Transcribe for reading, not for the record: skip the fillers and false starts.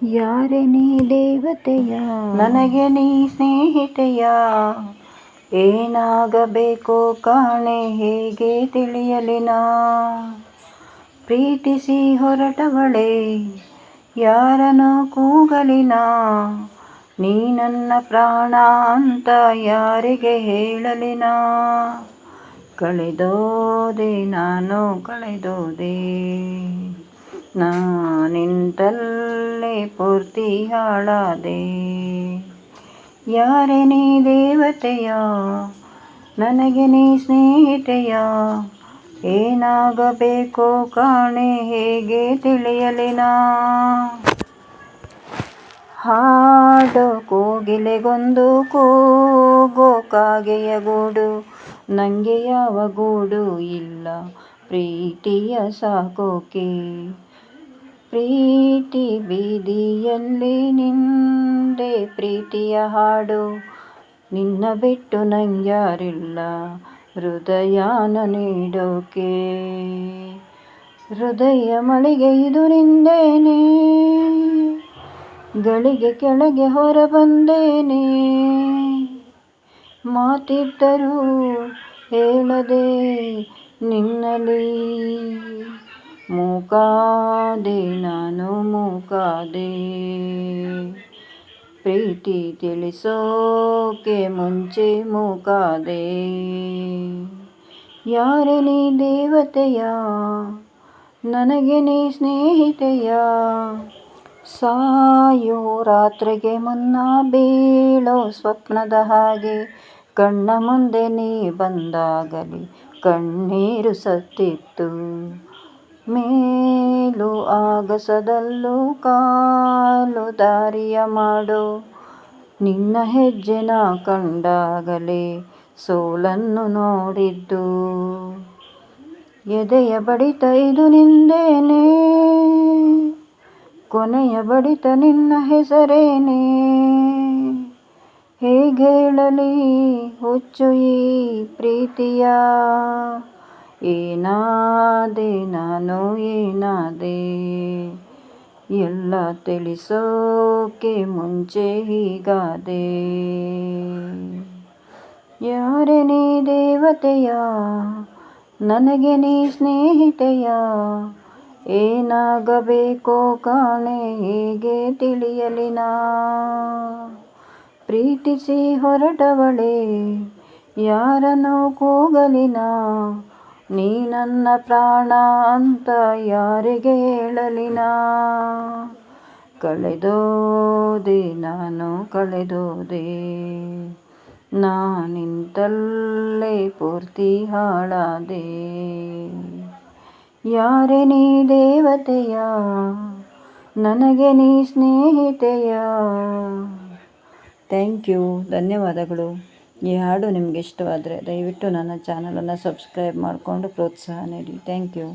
ಯಾರೇ ನೀ ದೇವತೆಯ, ನನಗೆ ನೀ ಸ್ನೇಹಿತೆಯ, ಏನಾಗಬೇಕೋ ಕಾಣೆ ಹೇಗೆ ತಿಳಿಯಲಿನ. ಪ್ರೀತಿಸಿ ಹೊರಟವಳೆ ಯಾರನ್ನು ಕೂಗಲಿನ, ನೀ ನನ್ನ ಪ್ರಾಣ ಅಂತ ಯಾರಿಗೆ ಹೇಳಲಿನ. ಕಳೆದೋದೆ ನಾನು ಕಳೆದೋದೆ, ನಿಂತಲ್ಲೇ ಪೂರ್ತಿ ಹಾಳಾದೆ. ಯಾರೇ ನೀ ದೇವತೆಯ, ನನಗೆ ನೀ ಸ್ನೇಹಿತೆಯ, ಏನಾಗಬೇಕೋ ಕಾಣೆ ಹೇಗೆ ತಿಳಿಯಲಿನ. ಹಾಡೋ ಕೋಗಿಲೆಗೊಂದು ಕೂಗೋ ಕಾಗೆಯ ಗೂಡು, ನಂಗೆ ಯಾವ ಗೂಡು ಇಲ್ಲ ಪ್ರೀತಿಯ ಸಾಕೋಕೆ. ಪ್ರೀತಿ ಬೀದಿಯಲ್ಲಿ ನಿಂದೆ ಪ್ರೀತಿಯ ಹಾಡು, ನಿನ್ನ ಬಿಟ್ಟು ನಂಗ್ಯಾರಿಲ್ಲ ಹೃದಯನ ನೀಡೋಕೆ. ಹೃದಯ ಮಳಿಗೆ ಇದು ನಿಂದೇನೆ, ಗಳಿಗೆ ಕೆಳಗೆ ಹೊರ ಬಂದೇನೆ. ಮಾತಿದ್ದರೂ ಹೇಳದೆ ನಿನ್ನಲಿ, ಮೂಕಾದೆ ನಾನು ಮೂಕಾದೆ. ಪ್ರೀತಿ ತಿಳಿಸೋಕೆ ಮುಂಚೆ ಮೂಕಾದೆ. ಯಾರೇ ನೀ ದೇವತೆಯ, ನನಗೆ ನೀ ಸ್ನೇಹಿತೆಯ, ಸಾಯೋ ರಾತ್ರಿಗೆ ಮುನ್ನ ಬೀಳೋ ಸ್ವಪ್ನದ ಹಾಗೆ, ಕಣ್ಣ ಮುಂದೆ ನೀ ಬಂದಾಗಲಿ ಕಣ್ಣೀರು ಸತ್ತಿತ್ತು. ಮೇಲು ಆಗಸದಲ್ಲೂ ಕಾಲು ದಾರಿಯ ಮಾಡೋ, ನಿನ್ನ ಹೆಜ್ಜೆನ ಕಂಡಾಗಲೇ ಸೋಲನ್ನು ನೋಡಿದ್ದು. ಎದೆಯ ಬಡಿತ ಇದು ನಿಂದೇನೆ, ಕೊನೆಯ ಬಡಿತ ನಿನ್ನ ಹೆಸರೇನೆ. ಹೇಗೇಳಲಿ ಹುಚ್ಚು ಈ ಪ್ರೀತಿಯ, ಏನಾದೆ ನಾನು ಏನಾದೆ, ಎಲ್ಲ ತಿಳಿಸೋಕೆ ಮುಂಚೆ ಹೀಗಾದೆ. ಯಾರೇ ನೀ ದೇವತೆಯ, ನನಗೆ ನೀ ಸ್ನೇಹಿತೆಯ, ಏನಾಗಬೇಕೋ ಕಾಣೆ ಹೇಗೆ ತಿಳಿಯಲಿನ. ಪ್ರೀತಿಸಿ ಹೊರಟವಳೆ ಯಾರನ್ನು ಕೂಗಲಿನ, ನೀ ನನ್ನ ಪ್ರಾಣ ಅಂತ ಯಾರಿಗೆ ಹೇಳಲಿನ. ಕಳೆದೋದೆ ನಾನು ಕಳೆದೋದೆ, ನಿಂತಲ್ಲೇ ಪೂರ್ತಿ ಹಾಳಾದೆ. ಯಾರೇ ನೀ ದೇವತೆಯ, ನನಗೆ ನೀ ಸ್ನೇಹಿತೆಯ. ಥ್ಯಾಂಕ್ ಯು, ಧನ್ಯವಾದಗಳು. ಈ ಹಾಡು ನಿಮಗೆ ಇಷ್ಟವಾದರೆ ದಯವಿಟ್ಟು ನನ್ನ ಚಾನಲನ್ನು ಸಬ್ಸ್ಕ್ರೈಬ್ ಮಾಡಿಕೊಂಡು ಪ್ರೋತ್ಸಾಹ ನೀಡಿ. Thank you.